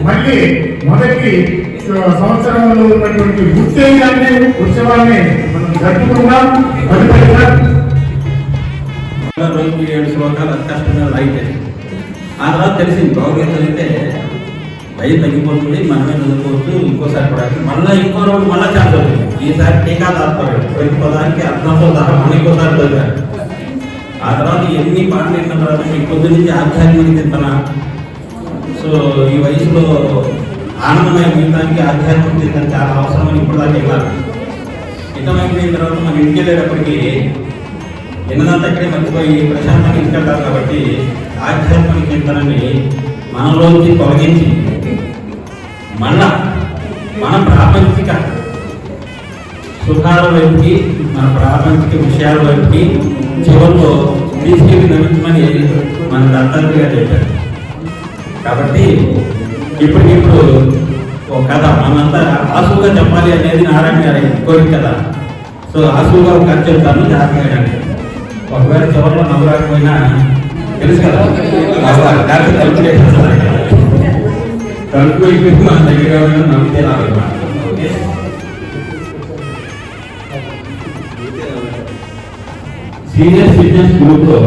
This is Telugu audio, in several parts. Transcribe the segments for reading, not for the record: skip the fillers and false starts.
మళ్ళీ మొదటి సంవత్సరంలో ఉన్నటువంటి ఉత్తేజాన్ని ఉత్సవాన్ని మనం జరుపుకున్నాం. రోజుకి 7 శ్లోకాలు కష్టంగా రాయితే ఆ తర్వాత తెలిసింది భగవద్గీత అయితే భయం తగ్గిపోతుంది, మనమే చదువుకోవచ్చు. ఇంకోసారి కూడా మళ్ళీ ఇంకో రోజు మళ్ళీ ఛాన్స్ అవుతుంది. ఈసారి టీకా తాత్పర్యం ప్రతి పదానికి అర్థంతో సహా మళ్ళీ ఇంకోసారి చదివారు. ఆ తర్వాత ఎన్ని పాటలు విన్న తర్వాత మీ పొద్దు నుంచి ఆధ్యాత్మిక చింతన. సో ఈ వయసులో ఆనందమయ జీవితానికి ఆధ్యాత్మిక చింతన చాలా అవసరమని ఇప్పుడు దాకా వెళ్ళాలి. హితమైపోయిన తర్వాత మనం ఇంటికి వెళ్ళేటప్పటికి ఎన్నదంతా ఇక్కడే మర్చిపోయి ప్రశాంతంగా ఇంటికెళ్తారు. కాబట్టి ఆధ్యాత్మిక చింతనని మనలోంచి తొలగించి మళ్ళా మన ప్రాపంచిక సుఖాల వైపుకి, మన ప్రాపంచిక విషయాల వైపుకి చివరిలో తీసుకెళ్ళి నమ్మించమని మన దత్తాత్రేయ చెప్పారు. కాబట్టి ఇప్పటికిప్పుడు ఒక కథ మనంతా ఆసుగా చెప్పాలి అనేది నారాయణ గారి కోరిక కదా. సో ఆసుగా ఒక కథ చెప్తాను, జాగ్రత్తగా. ఒకవేళ చివరిలో నవ్వు రాకపోయినా తెలుసు కదా, తలుపు తలుపు అయిపోయి మన దగ్గర నవ్వితే రాదన్నమాట. సీనియర్ సిటిజన్స్ గ్రూప్ లో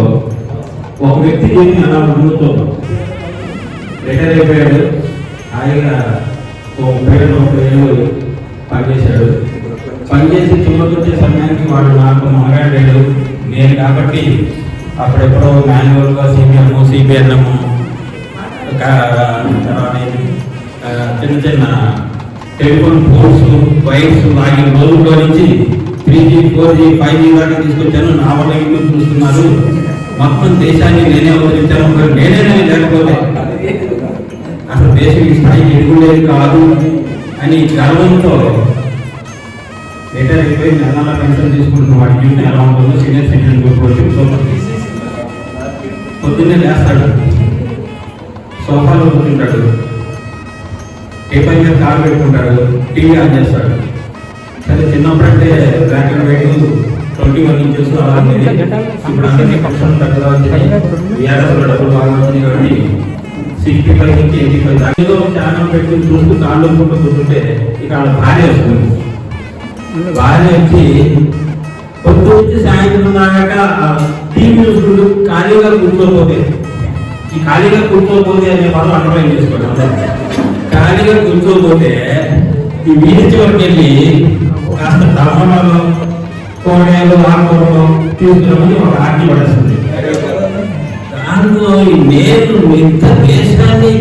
ఒక వ్యక్తి దీన్ని అలా ముందుతో రిటైర్ అయిపోయాడు. హాయిగా 30 ఏళ్ళు పనిచేశాడు. పనిచేసి చివరికి వచ్చే సమయానికి వాడు నాకు మగాడాడు నేను కాబట్టి అప్పుడెప్పుడో మాన్యువల్గా సిబిఎన్ఎం చిన్న చిన్న టెలిఫోన్ పోల్స్ వైర్స్ లాగిన రోజుల్లో నుంచి 3G 4G 5G దాకా తీసుకొచ్చాను. నా వల్ల యూట్యూబ్ చూస్తున్నారు. మొత్తం దేశాన్ని నేనే అవతరించాను. నేనే లేకపోతే అసలు దేశం ఈ స్థాయికి ఎదుగులేదు కాదు అని గర్వంతో రిటైర్ అయిపోయి నెల పెన్షన్ తీసుకుంటున్న వాడి జీవితం ఎలా ఉంటుందో సీనియర్ సిటిజన్ గ్రూప్ పొద్దున్నే లేస్తాడు, సోఫాలో కూర్చుంటాడు, పేపర్ మీద కాలు పెట్టుకుంటాడు, టీవీ ఆన్ చేస్తాడు. సరే చిన్నప్పుడంటే బ్లాక్ అండ్ వైట్ 21 ఇంచెస్ అలా ఉండేది. ఇప్పుడు అందరికీ ఫంక్షన్ దగ్గర ఏడాదిలో డబ్బులు బాగా వచ్చింది కాబట్టి 65 నుంచి 85 దాకా ఏదో ఛానల్ పెట్టుకుని చూస్తూ కాళ్ళు అనుకుంటూ కూర్చుంటే ఇక వాళ్ళ భార్య వస్తుంది. భార్య వచ్చి పొద్దు నుంచి సాయంత్రం దాకా టీవీ చూసుకుంటూ ఖాళీగా కూర్చోపోతే, ఈ ఖాళీగా కూర్చోపోతే అనే వాళ్ళు అండర్లైన్ చేసుకోండి. ఖాళీగా కూర్చోపోతే ఈ వీధి చివరికి వెళ్ళి కాస్త టమాటాలు, కూరగాయలు, ఆకుకూరలు తీసుకున్నామని ఒక ఆర్టీ పడేస్తుంది. దాంట్లో నేను ఇంత దేశాన్ని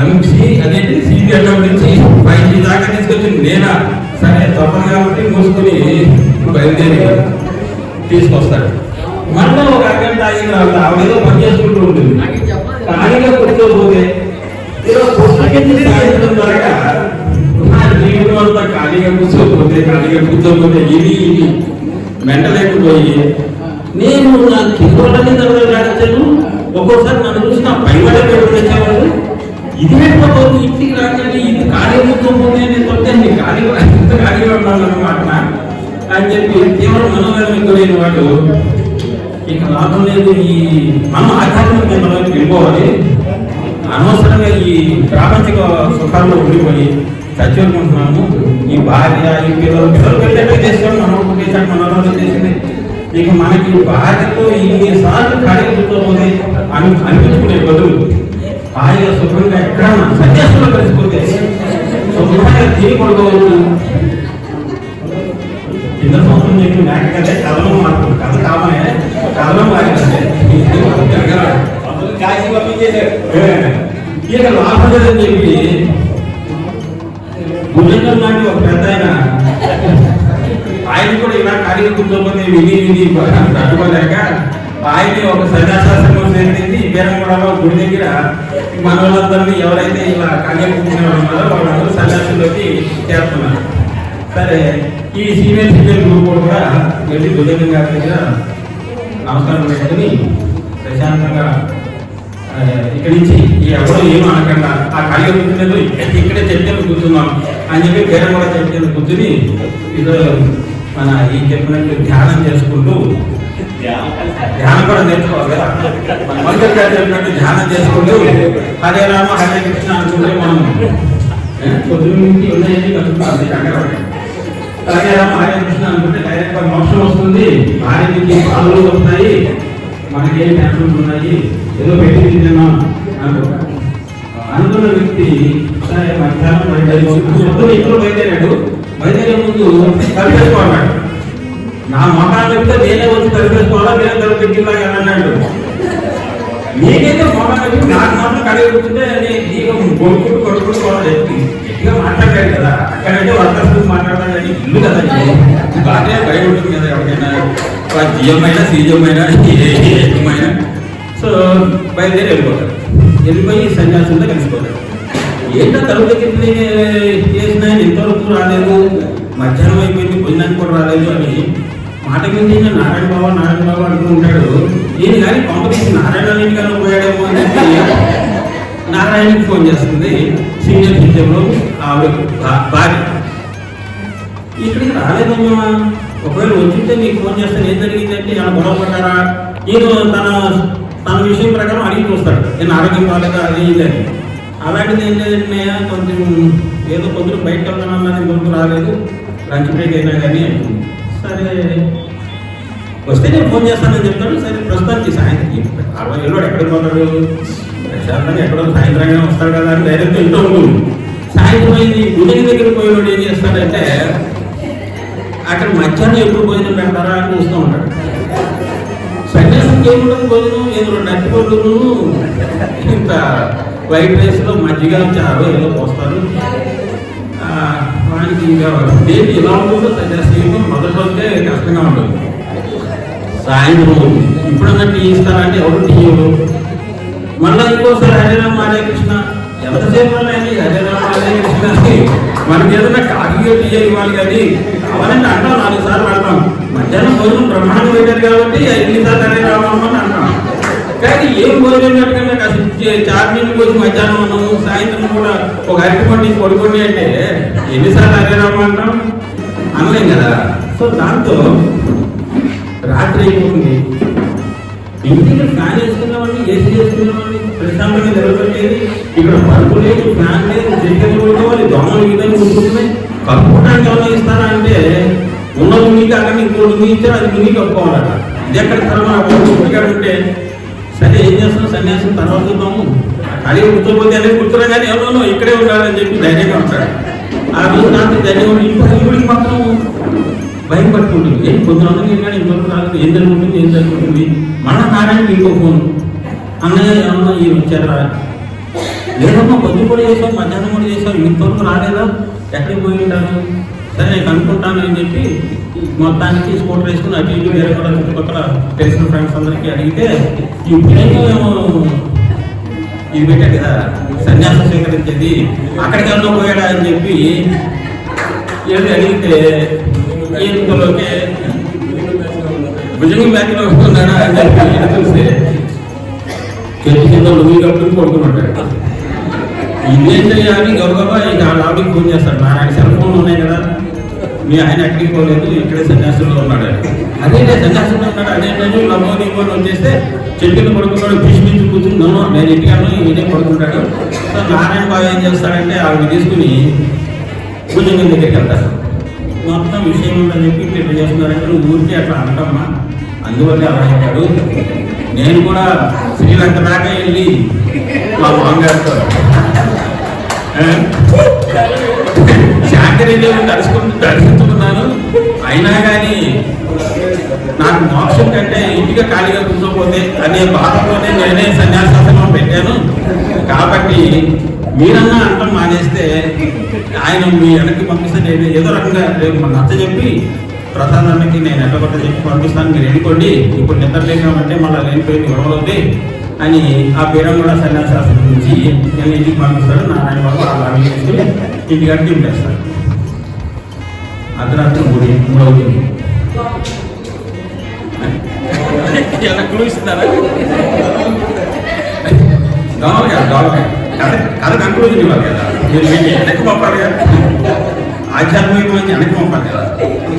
ఎంసీ అనేది సిబిఎన్ఎం నుంచి 5G దాకా తీసుకొచ్చింది నేనా. సరే తప్పదు కాబట్టి మూసుకుని బయలుదేరి తీసుకొస్తాడు. మళ్ళీ ఒక అరగంట అయిన తర్వాత ఆవిడేదో పని చేసుకుంటూ ఉంటుంది. ఖాళీగా కూర్చోపోతే సాయంత్రం దాకా జీవితం అంతా ఖాళీగా కూర్చోపోతే ఇది మెంటలేకపోయి నేను నా కిందోళ్ళని నడిచాను. ఒక్కోసారి నన్ను చూసి నా పైవాడే పెట్టుకుని వచ్చేవాళ్ళు. ఇది పెట్టిపోతుంది ఇంటికి రాగానే ఇది ఖాళీ కూర్చోపోతే నేను తొట్టాను ఖాళీగా ఉన్నాను అన్నమాట అని చెప్పి తీవ్ర మనోవేదన గురైన వాడు ఇక లాభం లేదు. ఈ మనం ఆధ్యాత్మిక జ్ఞానంలోకి వెళ్ళిపోవాలి. అనవసరంగా ఈ ప్రాపంచిక సుఖాల్లో ఉండిపోయి చచ్చుకుంటున్నాము. ఈ భార్య, ఈ పిల్లలు వెళ్ళేట్టు చేస్తాం, మనం చేసాడు, మనోరంలో చేసింది. ఇక మనకి భార్యతో ఇన్నిసార్లు ఖాళీ కూర్చోపోతే అనిపించుకునే బదులు హాయిగా శుభ్రంగా ఎక్కడన్నా సన్యాసంలో కలిసిపోతే శుభ్రంగా తిరిగి పడుకోవచ్చు. కింద సంవత్సరం చెప్పి మేక కంటే కథనం మారుతుంది. కథ కామనే కథనం మారిందంటే ఇక లాభం లేదని చెప్పి భుజంగం లాంటి ఒక పెద్ద ఆయన కూడా ఇలా ఖాళీగా కూర్చోపోతే విధి తట్టుకోలేక ఆయన ఒక సన్యాసాశ్రమం చేసి వీరంగూడలో గుడి దగ్గర మన వాళ్ళందరినీ ఎవరైతే ఇలా ఖాళీగా కూర్చునే ఉన్నారో వాళ్ళందరూ సన్యాసంలోకి చేస్తున్నారు. సరే ఈ సీనియర్ సిటిజన్ గ్రూప్ కూడా వెళ్ళి భుజంగం గారి దగ్గర నమస్కారం పెట్టుకుని ప్రశాంతంగా ఇక్కడి నుంచి ఎవరో ఏమో అనకుండా ఆ ఖాళీగా కూర్చునేది ఇక్కడే చర్చలు కూర్చున్నాం అని చెప్పి వేరే కూడా చర్చలు కూర్చుని ఇదో మన ఈ చెప్పినట్టు ధ్యానం చేసుకుంటూ ధ్యానం కూడా నేర్చుకోవాలి కదా. మందిర్ గారు చెప్పినట్టు ధ్యానం చేసుకుంటూ హరే రామ హరే కృష్ణ అనుకుంటే మనం పొద్దున్నే ఉన్నాయని కలుగుతుంది. హరే రామ హరే కృష్ణ అనుకుంటే డైరెక్ట్ గా మోక్షం వస్తుంది, భార్య నుంచి పాలు వస్తాయి, మనకి ఏం టెన్షన్స్ ఉన్నాయి, ఏదో పెట్టి తిన్నాం అనుకున్న వ్యక్తి సరే మధ్యాహ్నం పొద్దున్న ఇంట్లో బయలుదేరాడు. బయలుదేరే ముందు కలిపేసుకోవాలి. నా మొహాన్ని చెప్తే నేనే వచ్చి కలిపేసుకోవాలా, నేను కలిపి అన్నాడు. నేనైతే మొహాన్ని నాకు మాత్రం కలిగి కూర్చుంటే నీకు కొడుకుంటూ గట్టిగా మాట్లాడాడు కదా. అక్కడైతే వర్కర్స్ మాట్లాడాలి కానీ ఇల్లు కదా, బాగా భయం ఉంటుంది కదా ఎవరికైనా, జిఎం అయినా సీజిఎం అయినా ఏమైనా. సో బయలుదేరి వెళ్ళిపోతాడు. వెళ్ళిపోయి సన్యాసంతో కలిసిపోతాడు. ఏంటో తలుపు దగ్గరికి చేసిన ఇంతవరకు రాలేదు, మధ్యాహ్నం అయిపోయింది, భోజనానికి కూడా రాలేదు అని మాట మీద నారాయణ బాబు అంటూ ఉంటాడు. ఈయన కానీ కాంపిటీసి నారాయణ కానీ పోయాడేమో అని చెప్పి నారాయణకి ఫోన్ చేస్తుంది. సీనియర్ సిటిజన్లో ఆవిడ భార్య, ఇక్కడికి రాలేదమ్మా, ఒకవేళ వచ్చింటే మీకు ఫోన్ చేస్తాను, ఏం జరిగిందంటే ఏమైనా గొడవ పడ్డారా. ఈయన తన విషయం ప్రకారం అడిగి చూస్తాడు, నేను ఆరోగ్యం బాగాలేదా అది ఇదని. అలాంటిది ఏం లేదంటే కొంచెం ఏదో కొంచెం బయటకు వెళ్తానన్నా ఇంకొంచెం రాలేదు, లంచ్ బ్రేక్ అయినా కానీ. సరే వస్తే నేను ఫోన్ చేస్తానని చెప్తాడు. సరే ప్రస్తుతానికి సాయంత్రం 60 ఏళ్ళు ఎక్కడికి పోతాడు, ప్రశాంతంగా ఎక్కడో సాయంత్రంగా వస్తాడు కదా అని డైరెక్ట్ ఇంట్లో ఉంటుంది. సాయంత్రం అయింది, గుడికి దగ్గరికి పోయినోడు ఏం చేస్తాడంటే అక్కడ మధ్యాహ్నం ఎప్పుడు భోజనం పెడతారా అని చూస్తూ ఉంటాడు. సన్యాసంకి ఏముంటుంది భోజనం, ఏదో 2 అరటిపళ్ళు ఇంత వైట్ రైస్లో మజ్జిగ చారు ఏదో పోస్తారు. వానికి డేట్ ఎలా ఉంటుందో సన్యాసం మొదటి రోజే కష్టంగా ఉంటుంది. సాయంత్రం ఇప్పుడన్నా టీ ఇస్తారంటే ఎవరు టీ ఇవ్వరు. మళ్ళీ ఇంకోసారి హరే రామ హరే కృష్ణ, ఎంతసేపు అండి హరే రామ హరే కృష్ణ అని మనకి ఏదైనా కాఫీ టీ ఇవ్వాలి కానీ కావాలంటే అంటాం 4 సార్లు అంటాం. మధ్యాహ్నం భోజనం బ్రహ్మాండం పెట్టారు కాబట్టి 5 సార్లు హరే రామ అని అంటాం. కానీ ఏం భోజనం పెట్టకుండా కాస్త చార్మీలు కోసం మధ్యాహ్నం ఉన్నాము, సాయంత్రం కూడా ఒక అరటి పండి పడుకోండి అంటే ఎన్నిసార్లు హరే రామ అంటాం, అనలేం కదా. సో దాంతో రాత్రి అయిపోతుంది, ఇంటికి ఫ్యాన్ వేసుకున్నామండి, ఏసీ వేసుకున్నామండి, ప్రశాంతంగా నిలబెట్టేది. ఇక్కడ పరుపు లేదు, ఫ్యాన్ లేదు, చెక్కలు కొట్టుకోవాలి, దోమలు గీతలు కొట్టుకుంటున్నాయి. కప్పుకోవడానికి ఏమైనా ఇస్తారా అంటే ఉన్నది మీకు అక్కడ ఇంకోటి మీ ఇచ్చారు, అది మీకు కప్పుకోవాలట. ఇది ఎక్కడ తర్వాత ఇక్కడ ఉంటే సరే ఏం చేస్తాం, సన్యాసం తర్వాత చూద్దాము, ఖాళీ కూర్చోపోతే అనేది కూర్చోరా కానీ ఎవరో ఇక్కడే ఉండాలని చెప్పి ధైర్యంగా ఉంటాడు. ఆ రోజు రాత్రి ధైర్యం ఇంటికి మాత్రం భయం పట్టుకుంటుంది. ఏం కొంతమంది కానీ ఇంకొక రాదు, ఏం జరుగుతుంది. మళ్ళా నారాయణకి ఇంకో ఫోన్, అన్నయ్య ఏమన్నా ఈ వచ్చారా, లేదమ్మా పొద్దు కూడా చేసాం, మధ్యాహ్నం కూడా చేసాం, ఇంతవరకు రాలేదా, ఎక్కడికి పోయి ఉంటాను. సరే నేను కనుక్కుంటాను అని చెప్పి మొత్తానికి స్కూటర్ వేసుకుని అటు ఇటు వేరే కూడా చుట్టుపక్కల తెలిసిన ఫ్రెండ్స్ అందరికీ అడిగితే ఇప్పుడేమో ఇది పెట్టాడు కదా సన్యాసం స్వీకరించేది, అక్కడికి వెళ్ళో పోయాడా అని చెప్పి ఏది అడిగితే ఇంతలోకే భుజంగి బ్యాగ్లో ఉన్నాడా అని చెప్పి చూస్తే చెట్టు కింద లుంగి కట్టుకుని పడుకున్నాడు. ఇదేంటయ్యా అని గౌరవ ఇక ఆ లాబీకి ఫోన్ చేస్తాడు. ఆయన సెల్ ఫోన్లు ఉన్నాయి కదా, మీ ఆయన ఎక్కడికి పోలేదు, ఇక్కడే సన్యాసంలో ఉన్నాడు. అదే సన్యాసంలో ఉన్నాడు, అదేంటని లమ్మోని వచ్చేస్తే చెట్టు కింద పడుకున్నాడు, భీష్మించి కూర్చున్నాను, నేను ఇంటికాను ఈయనే పడుకుంటాడు. సో నారాయణ బాబు ఏం చేస్తాడంటే ఆవిడ తీసుకుని భుజంగం దగ్గరికి వెళ్తారు. మొత్తం విషయం ఉందని చెప్పి ఇట్లా చేస్తున్నారంటే నువ్వు ఊరికే అట్లా అనటమ్మా, అందువల్లే అలా చెప్పాడు. నేను కూడా శ్రీలంక దాకా వెళ్ళి మా మామగారితో శాంకరేదేవుని దర్శించుకున్నాను, అయినా కానీ నాకు మోక్షం కంటే ఇంటిగా ఖాళీగా కూర్చోపోతే అనే బాధతోనే నేనే సన్యాసాసనం పెట్టాను. కాబట్టి మీరన్నా అంటాం మానేస్తే ఆయన మీ వెనక్కి పంపిస్తే నేను ఏదో రకంగా రేపు మన నచ్చ చెప్పి ప్రసాదానికి నేను ఎట్టగొట్ట చెప్పి పంపిస్తాను, మీరు వెళ్ళిపోండి, ఇప్పుడు నిద్ర లేకపోతే మళ్ళీ లేనిపోయింది గొడవలవుతాయి అని ఆ పీరం కూడా సన్యాసాసనం నుంచి నేను ఇంటికి పంపిస్తాడు. నారాయణ బాబు అలా తీసుకుని ఇంటికాడికి తింపేస్తాడు. అర్ధరాత్రి 3 అవుతుంది. ఎలా క్లూ ఇస్తున్నారా? కథ కంక్లూజన్ ఇవ్వాలి కదా, మీరు వెనక్కి పంపాలి కదా, ఆధ్యాత్మిక నుంచి వెనక్కి పంపాలి కదా,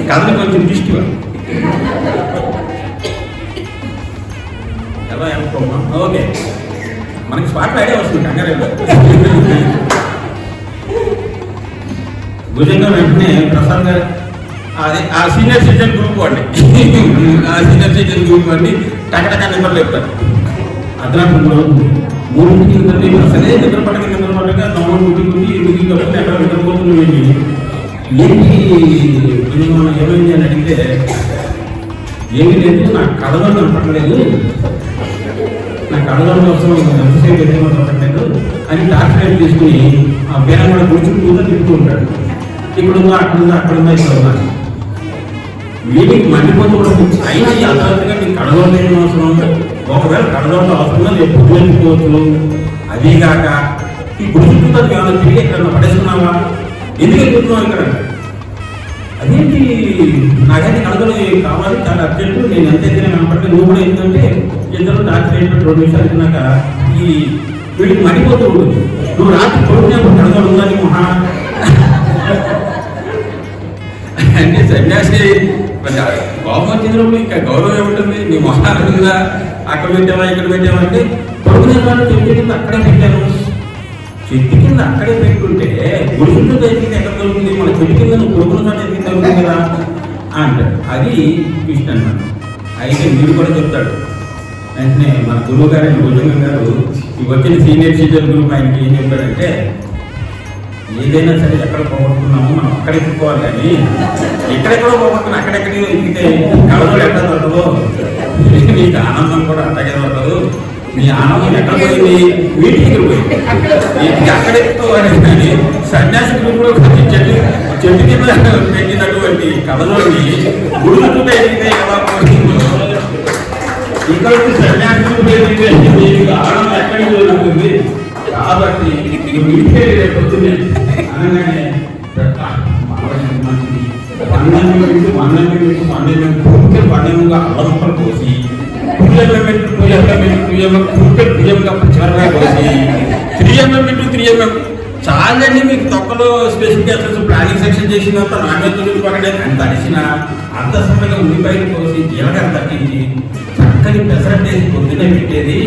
కథను కొంచెం దృష్టి ఇవ్వాలి. ఎలా అనుకోమా ఓకే మనకి స్పాట్ ఐడియా వస్తుంది కంగారు భుజంగా వెంటనే ప్రసాద్ గారు అదే ఆ సీనియర్ సిటిజన్ గ్రూప్ అండి ఆ సీనియర్ సిటిజన్ గ్రూప్ అండి టకటకా నిద్రలు చెప్తారు అర్ధరాత్రి 3 అసలే నిద్ర పడక నవ్వు గుడ్డి కాబట్టి ఎక్కడ నిద్రపోతున్నాయి ఏంటి ఏమైంది అని అడిగితే ఏమీ లేదు నాకు కళలో కనపడలేదు నా కళలో కోసం ఎంతసేపు ఎదురు కనపడలేదు అని డాక్టర్ తీసుకుని ఆ పేరు కూడా కూర్చుంటూ తింటూ ఉంటాడు ఇక్కడుందా అక్కడుందా ఇక్కడ ఉన్నా వీడికి మండిపోతూ అయినా అర్థంగా నీకు కడలో లేని అవసరం ఒకవేళ కడలో అవసరంగా నేను పొద్దు వెళ్ళిపోవచ్చు అదీగాక ఈ గుడి చుట్టూ ఏమైనా తిరిగి ఎక్కడ పడేసుకున్నావా ఎందుకు ఎక్కుతున్నావు ఇక్కడ అదేంటి నాకైతే కడగలు కావాలి చాలా అర్జెంటు నేను ఎంతైతే కనపడితే నువ్వు కూడా ఏంటంటే ఇద్దరు డాక్టర్ ఏంటంటే 2 నిమిషాలు తిన్నాక ఈ వీడికి మండిపోతూ ఉంటుంది నువ్వు రాత్రి కొడుకునేప్పుడు కడగలు ఉందా నీ మహా అంటే సన్యాసి కోపం వచ్చినప్పుడు ఇంకా గౌరవం ఏముంటుంది నీ మొహాలు ఉందా అక్కడ పెట్టావా ఇక్కడ పెట్టావంటే పొరుగునే వాళ్ళు చెట్టు కింద అక్కడే పెట్టాను చెట్టు కింద అక్కడే పెట్టుకుంటే గురువులతో ఎదిగితే ఎక్కడ దొరుకుతుంది మన చెట్టు కింద నువ్వు పొరుగులతో ఎదిగితే దొరుకుతుంది కదా అంటాడు అది కృష్ణ అన్నమాట అయితే మీరు కూడా చెప్తాడు వెంటనే మన గురువు గారు భుజంగం గారు ఈ వచ్చిన సీనియర్ సిటిజన్ గ్రూప్ ఆయనకి ఏం చెప్పాడంటే ఏదైనా సరే ఎక్కడ పోగొట్టుకున్నామో మనం అక్కడ ఎత్తుకోవాలి కానీ ఎక్కడెక్కడో పోగొట్టుకుని అక్కడెక్కడి ఎక్కితే కళలో ఎక్కడ దొరకదు నీకు ఆనందం కూడా అట్టగే దొరకదు నీ ఆనందం ఎక్కడ పోయింది వీటికి పోయింది అక్కడ ఎత్తుకోవాలి కానీ సన్యాసి గ్రూపులో చెట్టు కింద పెట్టినటువంటి కళలోని గురువులతో ఎదిగితే ఎలా పోయిందో ఇక్కడ సన్యాసి గ్రూప్ ఎదిగితే నీకు ఆనందం ఎక్కడికి దొరుకుతుంది కాబట్టి పొద్దున్నే అనగానే పన్నెండుగా అల్లం ముక్కలు పోసి చివరగా పోసి 3mm చాలండి మీకు తొక్కలో స్పెసిఫికేషన్స్ ప్లానింగ్ సెక్షన్ చేసినంత నాణ్యతలు పక్కనే అంత అడిసిన అంత సమయంగా ఉల్లిపాయలు పోసి జీలకర్ర తగ్గించి చక్కని పెసరట్టేసి పొద్దునే పెట్టేది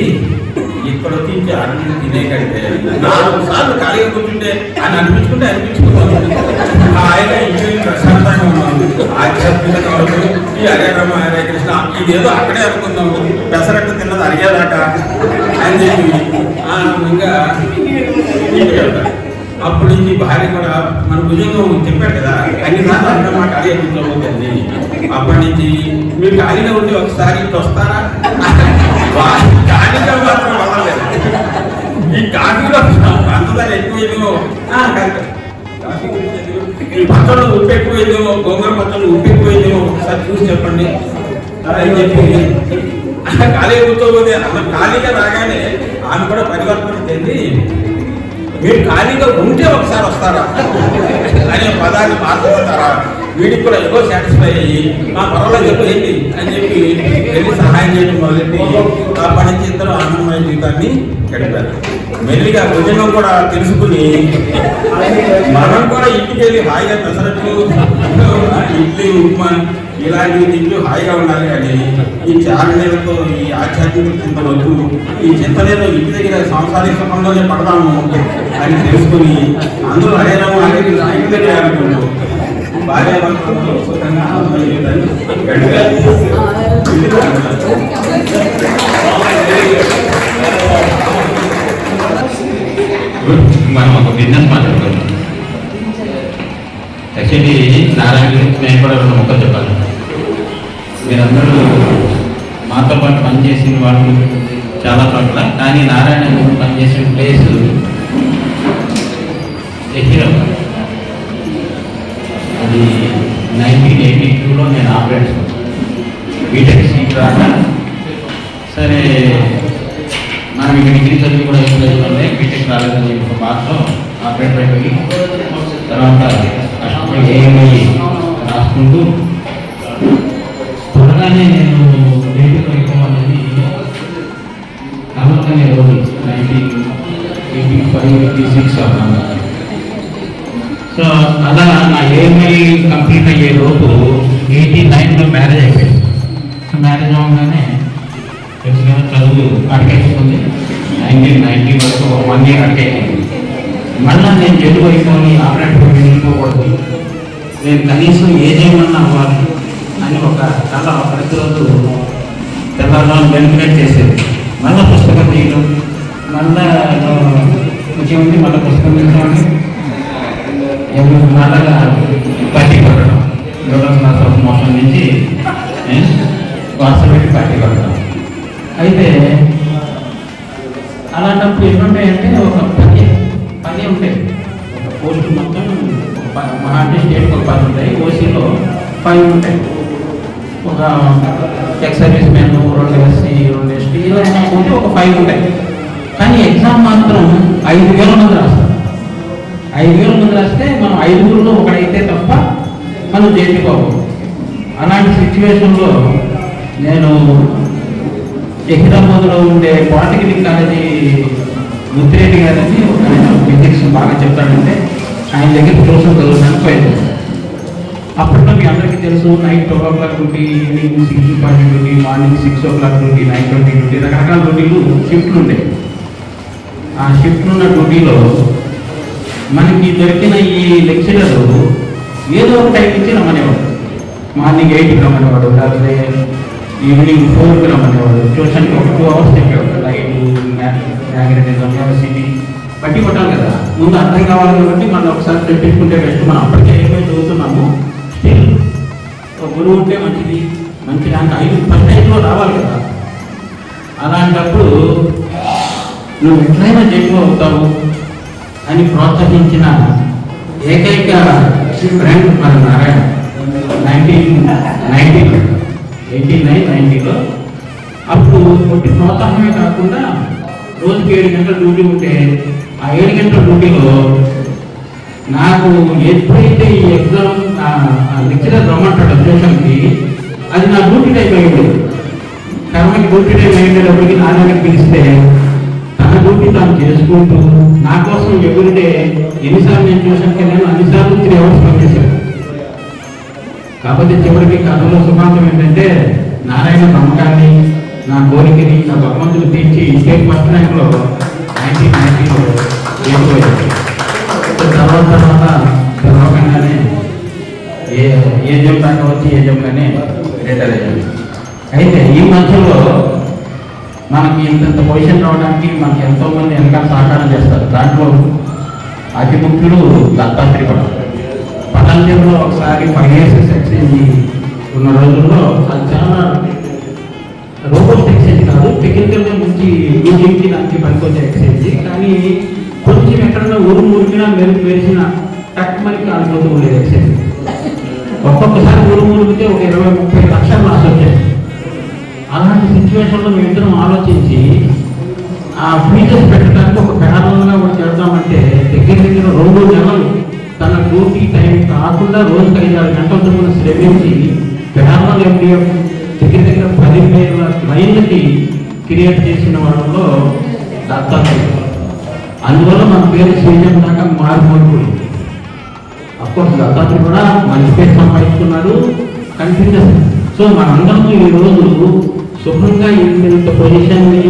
ఇక్కడ వచ్చి అన్ని తినే కంటే 4 సార్లు ఖాళీగా కూర్చుంటే అని అనిపించుకుంటాను ఆయన ఇంట్లో ప్రశాంతంగా ఉన్నాము ఆధ్యాత్మికత వరకు ఈ హరే రామ హరే కృష్ణ ఇదేదో అక్కడే అనుకుందాము పెసరట్టు తిన్నది అడిగేదాకా అని చెప్పి ఆనందంగా ఇంటికి వెళ్తాడు అప్పుడు నుంచి భార్య కూడా మన భుజంగం చెప్పాడు కదా అన్నిసార్లు అంటే మా ఖాళీ కూర్చోబోతుంది అప్పటి నుంచి మీరు ఖాళీగా ఉండి ఒకసారి ఇటు వస్తారా ఖాళీగా మాత్రం వదలలేదు ఈ కాఫీలో పంచదార ఎక్కువైందేమో ఈ పచ్చళ్ళు ఉప్పు ఎక్కువైందేమో గోంగూర పచ్చళ్ళు ఉప్పు ఎక్కువైందేమో ఒకసారి చూసి చెప్పండి అని చెప్పి ఖాళీగా కూర్చోబోతే అసలు ఖాళీగా రాగానే ఆమె కూడా పరివర్తన చెంది మీరు ఖాళీగా ఉంటే ఒకసారి వస్తారా అనే పదాన్ని మార్చుకుంటారా వీడికి కూడా ఏదో సాటిస్ఫై అయ్యి మా పర్వాలేదు చెప్పు ఏంటి అని చెప్పి వెళ్ళి సహాయం చేయడం మొదలెట్టి అప్పటి నుంచి ఇద్దరు ఆనందమైన జీవితాన్ని గడిపారు మెల్లిగా భుజంగం కూడా తెలుసుకుని మనం కూడా ఇంటికి వెళ్ళి హాయిగా పెసరట్లు ఇడ్లీ ఉప్మా ఇలాంటి తింటూ హాయిగా ఉండాలి కానీ ఈ చారణలతో ఈ ఆధ్యాత్మిక చింతనొద్దు ఈ చింతనేదో ఇంటి దగ్గర సంసారిక సుఖంలోనే పడదాము అని తెలుసుకుని అందరూ హరే రామ హరే కృష్ణ ఇంటి దగ్గర అనుకుంటూ భార్యాభర్తలతో సుఖంగా ఆనందం మనం ఒక బిజినెస్ మాట్లాడుతున్నాం. యాక్చువల్లీ నారాయణ గురించి నేను కూడా 2 ముక్కలు చెప్పాలి. మీరందరూ మాతో పాటు పనిచేసిన వాళ్ళు చాలా చోట్ల, కానీ నారాయణ గురించి పనిచేసిన ప్లేస్ ఎహిరాబాద్. అది 1982లో నేను ఆపరేట్ బీటెక్ సీట్ రాక సరే మనం ఇక్కడ డిగ్రీ చదివి కూడా ఏం చదువుతుంటే బీటెక్ రాలేదని ఒక బాధలో ఆపరేట్ అయిపోయి తర్వాత ఏమై రాసుకుంటూ త్వరగానే నేను బయటకు వెళ్ళిపోవాలని నమ్మకమే రోజు 1985-86 అన్నాను. సో అలా నా ఏఎంఐ కంప్లీట్ అయ్యే లోపు 89లో మ్యారేజ్ అయిపోయింది. సో మ్యారేజ్ అవ్వగానే తెలుసుగా చదువు అటకెక్కింది. 1990 వరకు 1 year అటకెక్కింది. మళ్ళీ నేను జడ్డు అయిపోయి ఆపరేటర్ వెళ్ళిపోకూడదు, నేను కనీసం ఏదేమన్నా అవ్వాలి అని ఒక చాలా ప్రతిరోజు తెల్లవారు వెనుకనేట్ చేసేది. మళ్ళీ పుస్తకం తీయడం, మళ్ళా ముఖ్యమంత్రి మళ్ళీ పుస్తకం తీసుకోండి, మళ్ళా పార్టీ కొట్టడం, మిడిల్ క్లాస్ ఆఫ్ మోషన్ నుంచి వాట్సాప్ పెట్టి పార్టీ కొట్టడం. అయితే అలాంటప్పుడు ఎన్నుంటాయంటే ఒక 10 ఉంటాయి. ఒక పోస్టు మొత్తం మహారాష్ట్ర స్టేట్కి ఒక 10 ఉంటాయి, ఓసీలో 5 ఉంటాయి. ఒక ex service men, 2 SC, 2 ST ఇలా ఉంటే ఒక 5 ఉంటాయి. కానీ ఎగ్జామ్ మాత్రం 5,000 మంది రాస్తారు. 5,000 మంది రాస్తే మనం 5గురిలో ఒకడైతే తప్ప మనం చేతికోము. అలాంటి సిచ్యువేషన్లో నేను హైదరాబాద్లో ఉండే పాలిటెక్నిక్ కాలేజీ ముత్తిరెడ్డి గారిని ఒక ఫిజిక్స్ బాగా చెప్తాడంటే ఆయన దగ్గర ట్యూషన్ చదువుతానికి పోయింది. అప్పట్లో మీ అందరికీ తెలుసు, night 12 o'clock duty, evening 6:40 duty, morning 6 o'clock duty, 9:20 duty, రకరకాల డ్యూటీలు షిఫ్ట్లు ఉంటాయి. ఆ షిఫ్ట్లు ఉన్న డ్యూటీలో మనకి దొరికిన ఈ లెక్చరర్ ఏదో ఒక టైం నుంచి రమ్మనేవాడు. మార్నింగ్ 8కి రమ్మనేవాడు, లేకపోతే ఈవినింగ్ 4కి రమ్మనేవాడు. ట్యూషన్కి ఒక 2 hours చెప్పేవాడు. లైట్, మ్యాగ్నెటిజం, ఎలక్ట్రిసిటీ బట్టి కొట్టాలి కదా, ముందు అర్థం కావాలి కాబట్టి మనం ఒకసారి తెప్పించుకుంటే బెస్ట్. మనం అప్పటికే ఏమైనా చదువుతున్నాము, స్టిల్ ఒక గురువు ఉంటే మంచిది, మంచి ర్యాంక్ 5% రావాలి కదా. అలాంటప్పుడు నువ్వు ఎట్లయినా జడ్జి అవుతావు అని ప్రోత్సహించిన ఏకైక ఫ్రెండ్ మన నారాయణ. 1989-90లో అప్పుడు కొట్టి ప్రోత్సాహమే కాకుండా రోజుకి 7 గంటల డ్యూటీ ఉంటే ఆ 7 గంటల డ్యూటీలో నాకు ఎప్పుడైతే ఈ ఎగ్జామ్ లెక్చరర్ రమ్మంటాడు ట్యూషన్కి, అది నా డ్యూటీ టైం అయిపోయింది. కర్మకి డ్యూటీ టైం అయిపోయేటప్పటికి నా దగ్గరికి పిలిస్తే తన డ్యూటీ తాను చేసుకుంటూ నా కోసం ఎవ్రీడే ఎన్నిసార్లు నేను ట్యూషన్కి వెళ్ళాను అన్నిసార్లు 3 hours పనిచేశాను. కాకపోతే చివరికి కథలో సుఖాంతం ఏంటంటే నారాయణ నమ్మకాన్ని, నా కోరికని నా భగవంతుడు తీర్చి స్టేట్ ఫస్ట్ ర్యాంక్లో 1990లో వెళ్ళిపోయాడు. తర్వాత తెలవకుండానే ఏ జం దాకా వచ్చి ఏ జంగానే రిటైర్ అయ్యాడు. అయితే ఈ మధ్యలో మనకి ఇంత పొజిషన్ రావడానికి మనకి ఎంతోమంది వెనకాల సహకారం చేస్తారు. దాంట్లో అతి ముఖ్యుడు దత్తాత్రేయ పతంజలిలో ఒకసారి 5 years ఎక్స్చేంజ్ ఉన్న రోజుల్లో అది చాలా రోబోట్ ఎక్స్చేంజ్ కాదు, టెక్నికల్గా మంచి మ్యూజిక్కి దానికి పనికొచ్చే ఎక్స్చేంజ్. కానీ కొంచెం ఎక్కడన్నా ఊరికినా మెరిసిన టక్ మనకి కాలిపోతూ ఉండేది ఎక్స్చేంజ్. ఒక్కొక్కసారి ఊరికితే ఒక 20-30 లక్షలు లాస్ వచ్చేది. అలాంటి సిచ్యువేషన్లో మేమిద్దరం ఆలోచించి ఆ ఫీచర్స్ పెట్టడానికి ఒక ప్యారల్గా ఒకటి చేద్దామంటే దగ్గర 2 నెలలు తన డ్యూటీ టైం కాకుండా రోజుకి 5-6 గంటల చొప్పున శ్రమించి ప్యారల్ MDF దగ్గర 10,000 లైన్లకి క్రియేట్ చేసిన వాళ్ళలో దత్తాత్రేయ. అందువల్ల మన పేరు శ్రీజం దాకా మారిపోయింది. అఫ్కోర్స్ దత్తాత్రేయ కూడా మంచి పేరు సంపాదించుకున్నాడు కంటిన్యూస్. సో మనందరం ఈరోజు శుభ్రంగా ఇంత పొజిషన్ని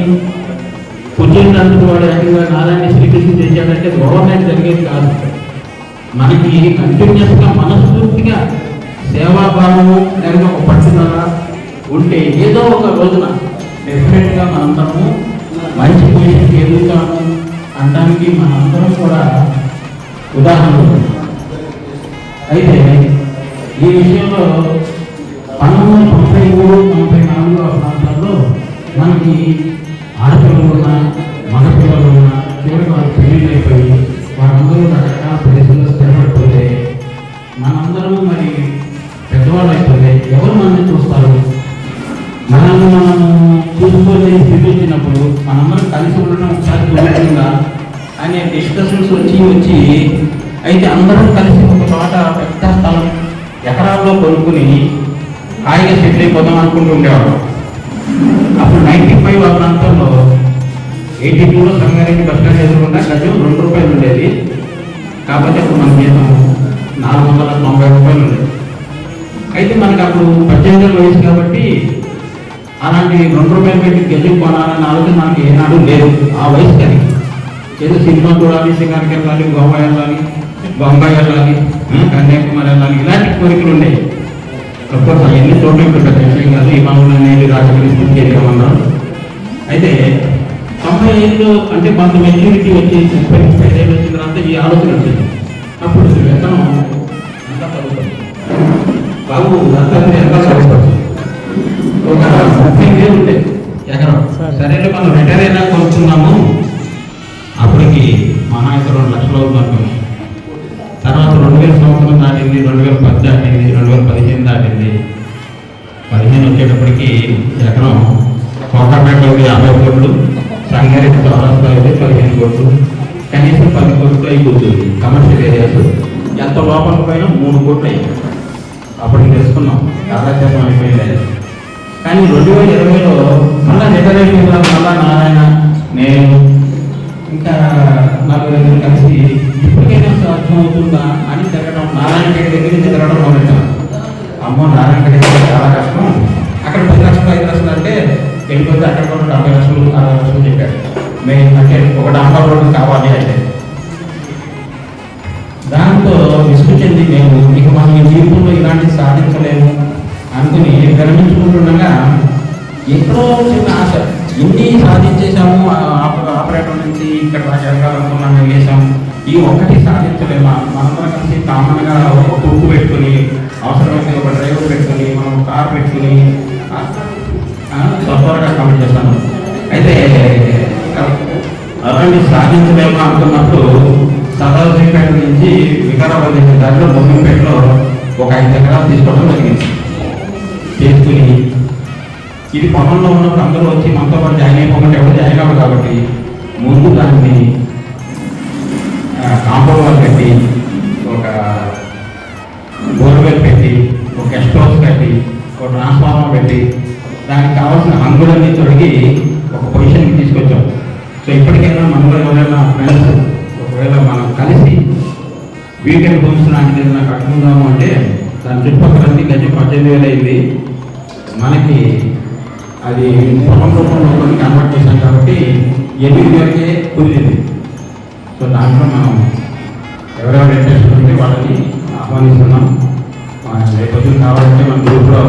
పుట్టినందుకు వాడు ఏకంగా నారాయణ శ్రీకృష్ణ చేశాడంటే గవర్నమెంట్ జరిగేది కాదు. మనకి కంటిన్యూస్గా మనస్ఫూర్తిగా సేవాభావము లేక ఒక పట్టుదల ఉంటే ఏదో ఒక రోజున డెఫినెట్గా మనందరము మంచి పొజిషన్కి ఎదుగుతాము అనడానికి మనందరం కూడా ఉదాహరణ. అయితే ఈ విషయంలో 1993-94 ప్రాంతాల్లో మనకి ఆడపిల్లలు ఉన్న మగపిల్లలు ఉన్న చివరికి వాళ్ళు పెళ్లిళ్ళు అయిపోయి వారందరూ రకరకాల ప్రదేశంలో స్థిరపడిపోతే మనందరము మరి పెద్దవాళ్ళు అయిపోతే ఎవరు మనల్ని చూస్తారు? మనల్ని మనము చూసుకోలేని స్థితి వచ్చినప్పుడు మనందరం కలిసి ఉండడం ఒకసారి దొరుకుతుందా అనే డిస్కషన్స్ వచ్చి అయితే అందరం కలిసి ఒక చోట పెద్ద స్థలం ఎకరాల్లో కొనుక్కుని హాయిగా సెటిల్ అయిపోదాం అనుకుంటూ ఉండేవాడు. అప్పుడు 95 ఆ ప్రాంతంలో 82లో సంగారెడ్డి బస్ స్టాండ్ ఎదురుకుండా గజం 2 రూపాయలు ఉండేది. కాకపోతే అప్పుడు మన జీతం 490 రూపాయలు ఉండేది. అయితే మనకు అప్పుడు 18 ఏళ్ళ వయసు కాబట్టి అలాంటి 2 రూపాయలు పెట్టి గెలిచి కొనాలన్న ఆలోచన నాకు ఏనాడు లేదు ఆ వయసు కానీ. ఏదో సినిమా చూడాలి, సింగారికి వెళ్ళాలి, గోవా వెళ్ళాలి, బొంబాయి వెళ్ళాలి, కన్యాకుమారి వెళ్ళాలి, ఇలాంటి కోరికలు ఉండేవి. అఫ్కోర్స్ అవన్నీ చూడటం పెద్ద విషయం కాదు. ఈ మామూలు అనేది రాజకీయ స్థితి చేద్దామన్నాం. అయితే 95లో అంటే కొంత మెచ్యూరిటీ వచ్చి 35 వచ్చిన తర్వాత ఈ ఆలోచన వచ్చింది. అప్పుడు వేతనం ఎంత చదువుతాం బాబు, ఎంత చదువుతాం, ఒక 30,000 ఉండే ఎకరం. సరే మనం రిటైర్ అయినా కొనుక్కున్నాము. అప్పటికి మహా అయితే 2 లక్షలు అవుతుంది. తర్వాత 2000 సంవత్సరం దాటింది, 2010 దాటింది, 2015 దాటింది. 15 వచ్చేటప్పటికి ఎకరం కోకాపేటలో 50 కోట్లు, సంగారెడ్డి చౌరస్తా అయితే 15 కోట్లు, కనీసం 10 కోట్లు అయిపోతుంది. కమర్షియల్ ఏరియాస్ ఎంత లోపల పోయినా 3 కోట్లు అయ్యాయి. అప్పటికి తెలుసుకున్నాం కాలక్షేపం అయిపోయింది. కానీ 2020లో మళ్ళా రిటైర్ అయిపోయిన తర్వాత మళ్ళా నారాయణ, నేను ఇంకా 4 కలిసి ఇప్పటికైనా సాధ్యం అవుతుందా అని తిరగడం, నారాయణ దగ్గర నుంచి తిరగడం మొదలెట్టాను. అమ్మో నారాయణ దగ్గర చాలా కష్టం, అక్కడ 10 లక్షలు 5 లక్షలు అంటే వెళ్ళిపోతే అక్కడ కూడా 70 లక్షలు 60 లక్షలు చెప్పాడు. మేము అంటే ఒక డాంబర్ రోడ్డు కావాలి అంటే దాంతో విసుగుచింది. మేము ఇక మనం ఈ జీవితంలో ఇలాంటి సాధించలేము అనుకుని విరమించుకుంటుండగా ఎక్కడో చిన్న ఆశ, ఇన్ని సాధించేసాము, ఆపరేటర్ నుంచి ఇక్కడ జరగాలనుకున్నాము, వేసాము, ఈ ఒక్కటి సాధించలేము. మనందరం కలిసి కామన్గా ఒక కుక్కు పెట్టుకుని, అవసరమైతే ఒక డ్రైవర్ పెట్టుకుని, మనం కార్ పెట్టుకుని త్వరగా కామెంట్ చేస్తాను. అయితే అలాంటి సాధించలేమో అనుకున్నప్పుడు సదాశివపేట నుంచి వికారాబాద్ వెళ్ళే దాంట్లో బొమ్మిపేటలో ఒక 5 ఎకరాలు తీసుకోవడం జరిగింది. చేసుకుని ఇది పొలంలో ఉన్నప్పుడు అందరూ వచ్చి మనతో పాటు జాయిన్ అయిపోకుండా ఎవరు జాయిన్ అవ్వదు కాబట్టి ముందు దాన్ని కాంపౌండ్ వాల్ పెట్టి, ఒక బోర్వెల్ పెట్టి, ఒక గెస్ట్ హౌస్ కట్టి, ఒక ట్రాన్స్ఫార్మర్ పెట్టి, దానికి కావాల్సిన హంగులన్నీ తొలగి ఒక పొజిషన్కి తీసుకొచ్చాం. సో ఇప్పటికైనా మనలో ఎవరైనా ఫ్రెండ్స్ ఒకవేళ మనం కలిసి వీకెండ్ హోమ్స్ లాంటిది ఏదైనా కట్టుకుందాము అంటే దాని చుట్టుపక్కలన్నీ గజం 18,000 అయింది. మనకి అది పొలం రూపంలో కన్వర్ట్ చేశాం కాబట్టి 8,000కే కుదిరింది. సో దాంట్లో మనం ఎవరెవరు ఇంట్రెస్ట్ ఉంటే వాళ్ళని ఆహ్వానిస్తున్నాం. రేపు కావాలంటే మన గ్రూప్లో